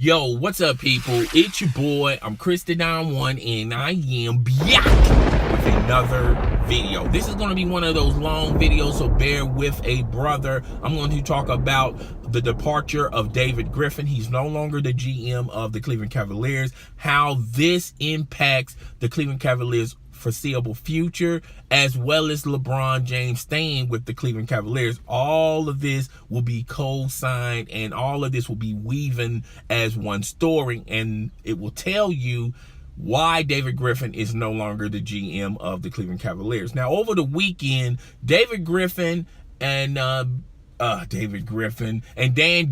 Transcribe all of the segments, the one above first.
Yo, what's up, people? It's your boy. I'm Chris91, and I am back with another video. This is going to be one of those long videos, so bear with a brother. I'm going to talk about the departure of David Griffin. He's no longer the GM of the Cleveland Cavaliers, how this impacts the Cleveland Cavaliers' foreseeable future, as well as LeBron James staying with the Cleveland Cavaliers. All of this will be co-signed, and all of this will be weaving as one story, and it will tell you why David Griffin is no longer the GM of the Cleveland Cavaliers. Now, over the weekend, David Griffin and Dan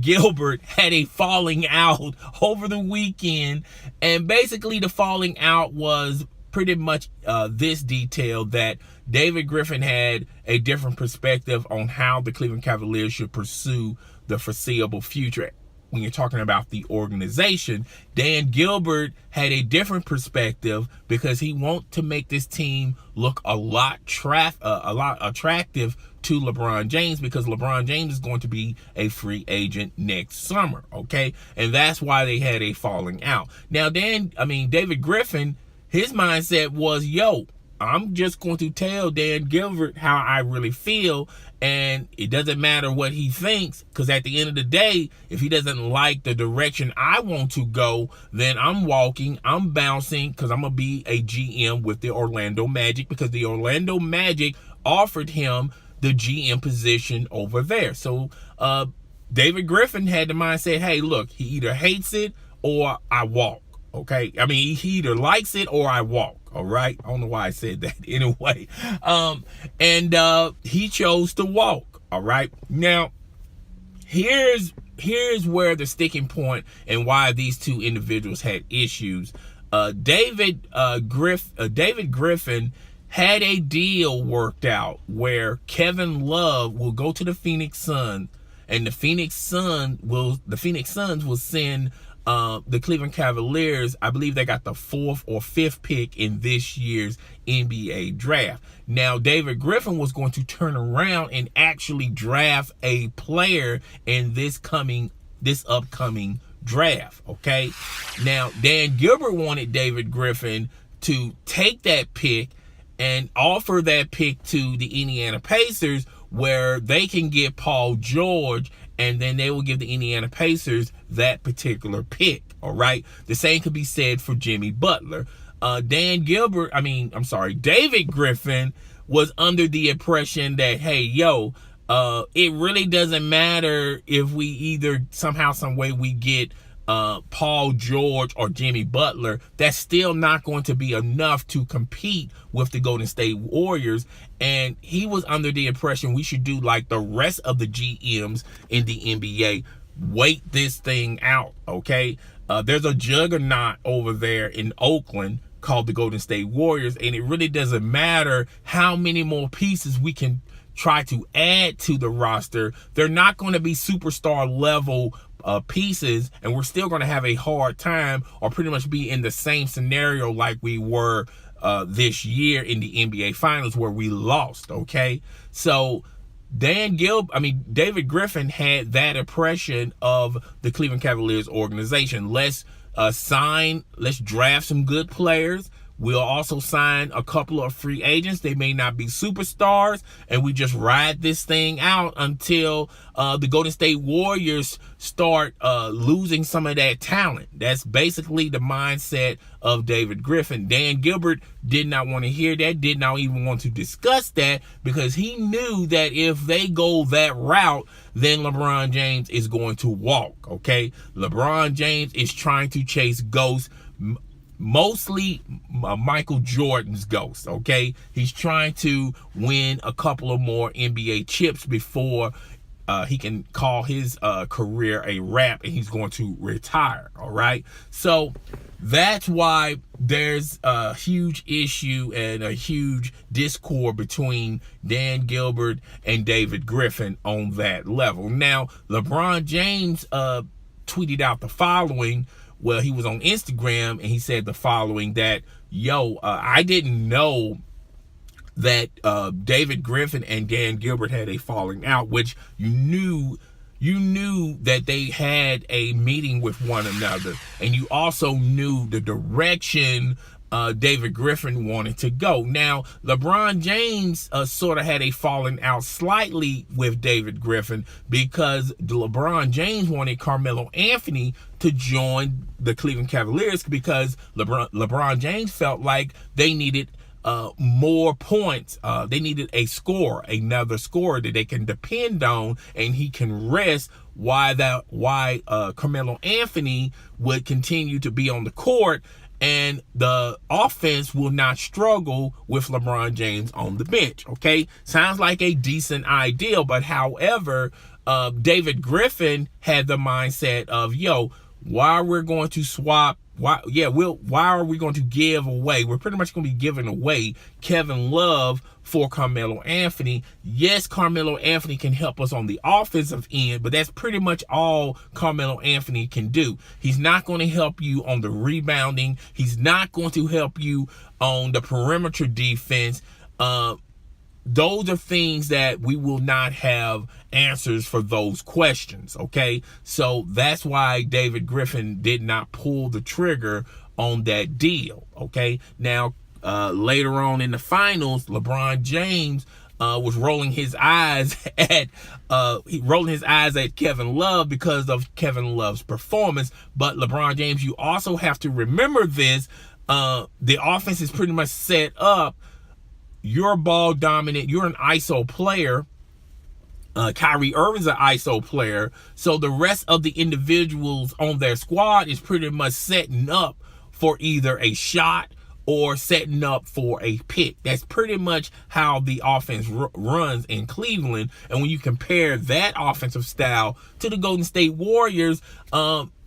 Gilbert had a falling out over the weekend, and basically the falling out was pretty much this detail, that David Griffin had a different perspective on how the Cleveland Cavaliers should pursue the foreseeable future when you're talking about the organization. Dan Gilbert had a different perspective because he wants to make this team look a lot attractive to LeBron James, because LeBron James is going to be a free agent next summer, okay? And that's why they had a falling out. Now, David Griffin, his mindset was, yo, I'm just going to tell Dan Gilbert how I really feel, and it doesn't matter what he thinks, because at the end of the day, if he doesn't like the direction I want to go, then I'm walking, I'm bouncing, because I'm going to be a GM with the Orlando Magic, because the Orlando Magic offered him the GM position over there. So David Griffin had the mindset, hey, look, he either hates it or I walk. Okay, I mean, he either likes it or I walk. All right, I don't know why I said that anyway. He chose to walk. All right, now here's where the sticking point and why these two individuals had issues. David Griffin had a deal worked out where Kevin Love will go to the Phoenix Suns, and the Phoenix Suns will send the Cleveland Cavaliers, I believe they got the 4th or 5th pick in this year's NBA draft. Now, David Griffin was going to turn around and actually draft a player in this upcoming draft, okay? Now, Dan Gilbert wanted David Griffin to take that pick and offer that pick to the Indiana Pacers, where they can get Paul George, and then they will give the Indiana Pacers that particular pick, all right? The same could be said for Jimmy Butler. David Griffin was under the impression that, hey, yo, it really doesn't matter if we either somehow, some way we get Paul George or Jimmy Butler. That's still not going to be enough to compete with the Golden State Warriors. And he was under the impression we should do like the rest of the GMs in the NBA. Wait this thing out, okay? There's a juggernaut over there in Oakland called the Golden State Warriors, and it really doesn't matter how many more pieces we can try to add to the roster. They're not going to be superstar level pieces, and we're still going to have a hard time, or pretty much be in the same scenario like we were this year in the NBA Finals, where we lost, okay? So David Griffin had that impression of the Cleveland Cavaliers organization. Let's draft some good players. We'll also sign a couple of free agents. They may not be superstars, and we just ride this thing out until the Golden State Warriors start losing some of that talent. That's basically the mindset of David Griffin. Dan Gilbert did not want to hear that, did not even want to discuss that, because he knew that if they go that route, then LeBron James is going to walk, okay? LeBron James is trying to chase ghosts, mostly Michael Jordan's ghost, okay? He's trying to win a couple of more NBA chips before he can call his career a wrap, and he's going to retire, all right? So that's why there's a huge issue and a huge discord between Dan Gilbert and David Griffin on that level. Now, LeBron James tweeted out the following. Well, he was on Instagram, and he said the following, that, I didn't know that David Griffin and Dan Gilbert had a falling out, which you knew you knew that they had a meeting with one another, and you also knew the direction David Griffin wanted to go. Now, LeBron James sort of had a falling out slightly with David Griffin because LeBron James wanted Carmelo Anthony to join the Cleveland Cavaliers because LeBron James felt like they needed more points. They needed a scorer, another scorer that they can depend on, and he can rest why Carmelo Anthony would continue to be on the court, and the offense will not struggle with LeBron James on the bench. Okay, sounds like a decent idea, but however, David Griffin had the mindset of, why we're going to swap. Why are we going to give away? We're pretty much going to be giving away Kevin Love for Carmelo Anthony. Yes, Carmelo Anthony can help us on the offensive end, but that's pretty much all Carmelo Anthony can do. He's not going to help you on the rebounding. He's not going to help you on the perimeter defense. Those are things that we will not have answers for those questions, okay? So that's why David Griffin did not pull the trigger on that deal, okay? Now, later on in the finals, LeBron James was rolling his eyes at Kevin Love because of Kevin Love's performance. But LeBron James, you also have to remember this. The offense is pretty much set up. You're ball dominant. You're an ISO player. Kyrie Irving's an ISO player. So the rest of the individuals on their squad is pretty much setting up for either a shot or setting up for a pick. That's pretty much how the offense runs in Cleveland. And when you compare that offensive style to the Golden State Warriors,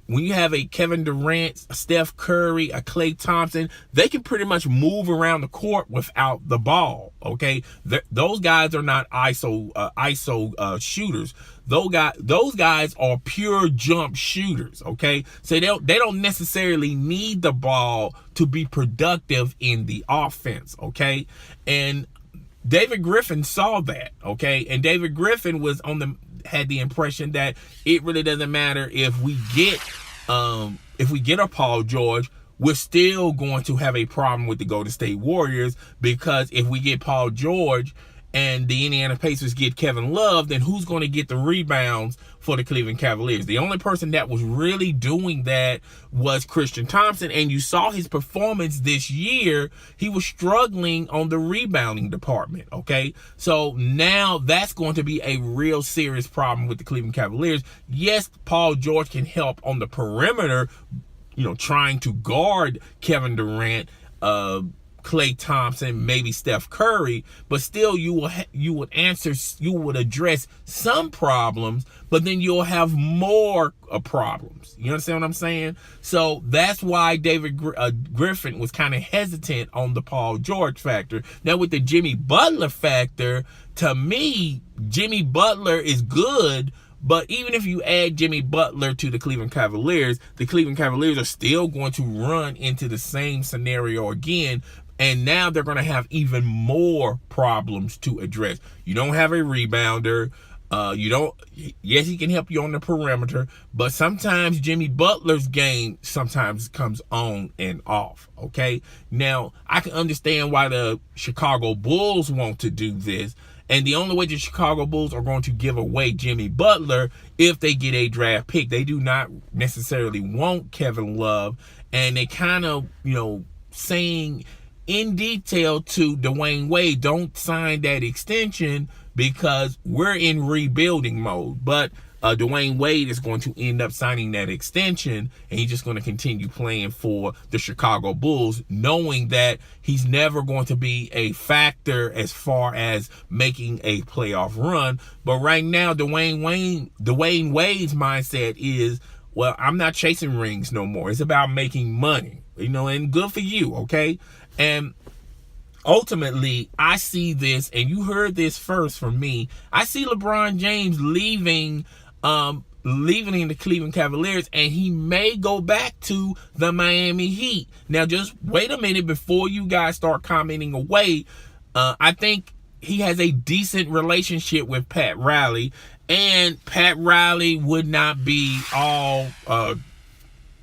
when you have a Kevin Durant, a Steph Curry, a Klay Thompson, they can pretty much move around the court without the ball, okay? Those guys are not ISO shooters. Those guys are pure jump shooters, okay? So they don't necessarily need the ball to be productive in the offense, okay? And David Griffin saw that, okay? And David Griffin had the impression that it really doesn't matter if we get a Paul George, we're still going to have a problem with the Golden State Warriors, because if we get Paul George and the Indiana Pacers get Kevin Love, then who's going to get the rebounds for the Cleveland Cavaliers? The only person that was really doing that was Christian Thompson, and you saw his performance this year. He was struggling on the rebounding department, okay? So now that's going to be a real serious problem with the Cleveland Cavaliers. Yes, Paul George can help on the perimeter, trying to guard Kevin Durant, Klay Thompson, maybe Steph Curry, but still you would address some problems, but then you'll have more problems. You understand what I'm saying? So that's why David Griffin was kind of hesitant on the Paul George factor. Now with the Jimmy Butler factor, to me, Jimmy Butler is good, but even if you add Jimmy Butler to the Cleveland Cavaliers are still going to run into the same scenario again. And now they're going to have even more problems to address. You don't have a rebounder. Yes, he can help you on the perimeter, but sometimes Jimmy Butler's game sometimes comes on and off, okay? Now, I can understand why the Chicago Bulls want to do this, and the only way the Chicago Bulls are going to give away Jimmy Butler if they get a draft pick. They do not necessarily want Kevin Love, and they kind of, saying in detail to Dwayne Wade, don't sign that extension because we're in rebuilding mode. But Dwayne Wade is going to end up signing that extension, and he's just going to continue playing for the Chicago Bulls, knowing that he's never going to be a factor as far as making a playoff run. But right now, Dwayne Wade's mindset is, well, I'm not chasing rings no more. It's about making money, and good for you, okay? And ultimately, I see this, and you heard this first from me. I see LeBron James leaving the Cleveland Cavaliers, and he may go back to the Miami Heat. Now, just wait a minute before you guys start commenting away. I think he has a decent relationship with Pat Riley, and Pat Riley would not be all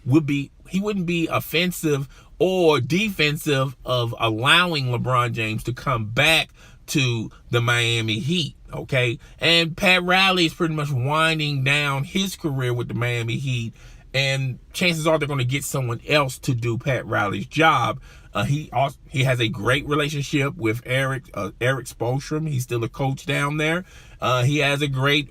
he wouldn't be offensive or defensive of allowing LeBron James to come back to the Miami Heat, okay? And Pat Riley is pretty much winding down his career with the Miami Heat, and chances are they're going to get someone else to do Pat Riley's job. He has a great relationship with Eric Spoelstra. He's still a coach down there. He has a great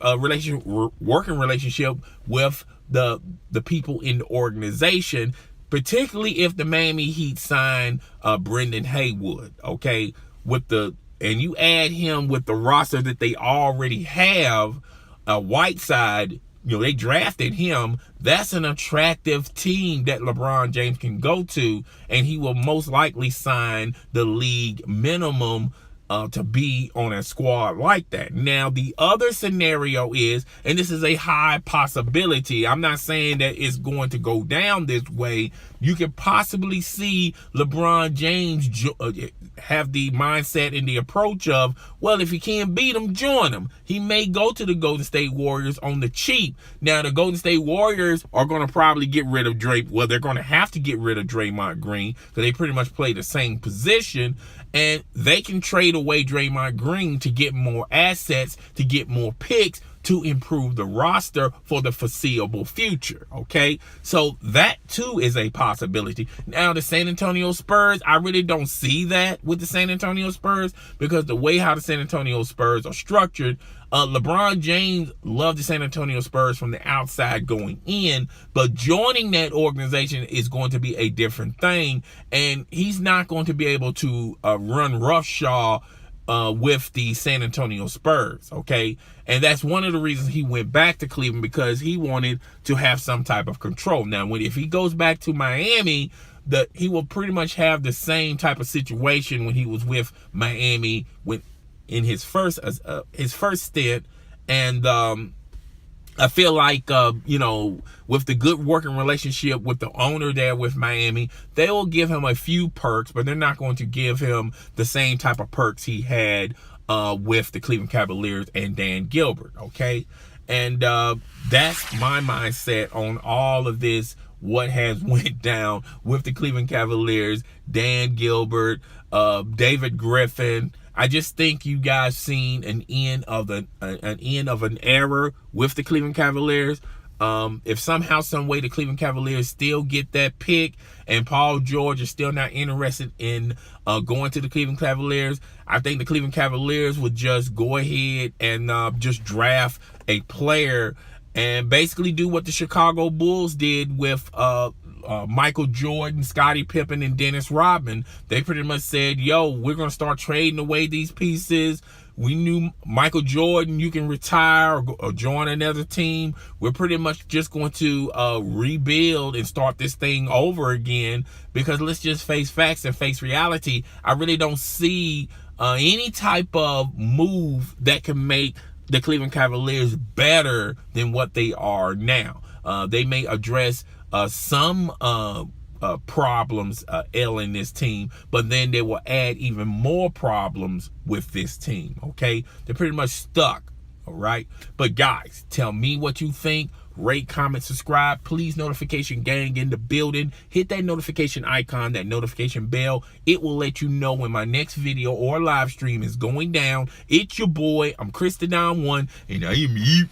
working relationship with the people in the organization, particularly if the Miami Heat sign Brendan Haywood, okay? And you add him with the roster that they already have, Whiteside, they drafted him. That's an attractive team that LeBron James can go to, and he will most likely sign the league minimum to be on a squad like that. Now, the other scenario is, and this is a high possibility, I'm not saying that it's going to go down this way, you could possibly see LeBron James have the mindset and the approach of, well, if he can't beat him, join him. He may go to the Golden State Warriors on the cheap. Now, the Golden State Warriors are going to probably get rid of they're going to have to get rid of Draymond Green, because they pretty much play the same position, and they can trade away Draymond Green to get more assets, to get more picks, to improve the roster for the foreseeable future, okay? So that too is a possibility. Now, the San Antonio Spurs, I really don't see that with the San Antonio Spurs, because the way how the San Antonio Spurs are structured, LeBron James loved the San Antonio Spurs from the outside going in, but joining that organization is going to be a different thing, and he's not going to be able to run roughshod with the San Antonio Spurs, okay? And that's one of the reasons he went back to Cleveland, because he wanted to have some type of control. Now, if he goes back to Miami, he will pretty much have the same type of situation when he was with Miami in his first stint. And I feel like, with the good working relationship with the owner there with Miami, they will give him a few perks, but they're not going to give him the same type of perks he had with the Cleveland Cavaliers and Dan Gilbert, okay? And that's my mindset on all of this, what has went down with the Cleveland Cavaliers, Dan Gilbert, David Griffin. I just think you guys seen an end of an era with the Cleveland Cavaliers. If somehow, some way, the Cleveland Cavaliers still get that pick and Paul George is still not interested in going to the Cleveland Cavaliers, I think the Cleveland Cavaliers would just go ahead and just draft a player and basically do what the Chicago Bulls did with Michael Jordan, Scottie Pippen, and Dennis Rodman. They pretty much said, yo, we're going to start trading away these pieces. We knew Michael Jordan, you can retire or join another team. We're pretty much just going to rebuild and start this thing over again, because let's just face facts and face reality. I really don't see any type of move that can make the Cleveland Cavaliers better than what they are now. They may address some problems ailing this team, but then they will add even more problems with this team, okay? They're pretty much stuck, all right? But guys, tell me what you think. Rate, comment, subscribe. Please, notification gang in the building. Hit that notification icon, that notification bell. It will let you know when my next video or live stream is going down. It's your boy. I'm Chris the Don One, and I am you.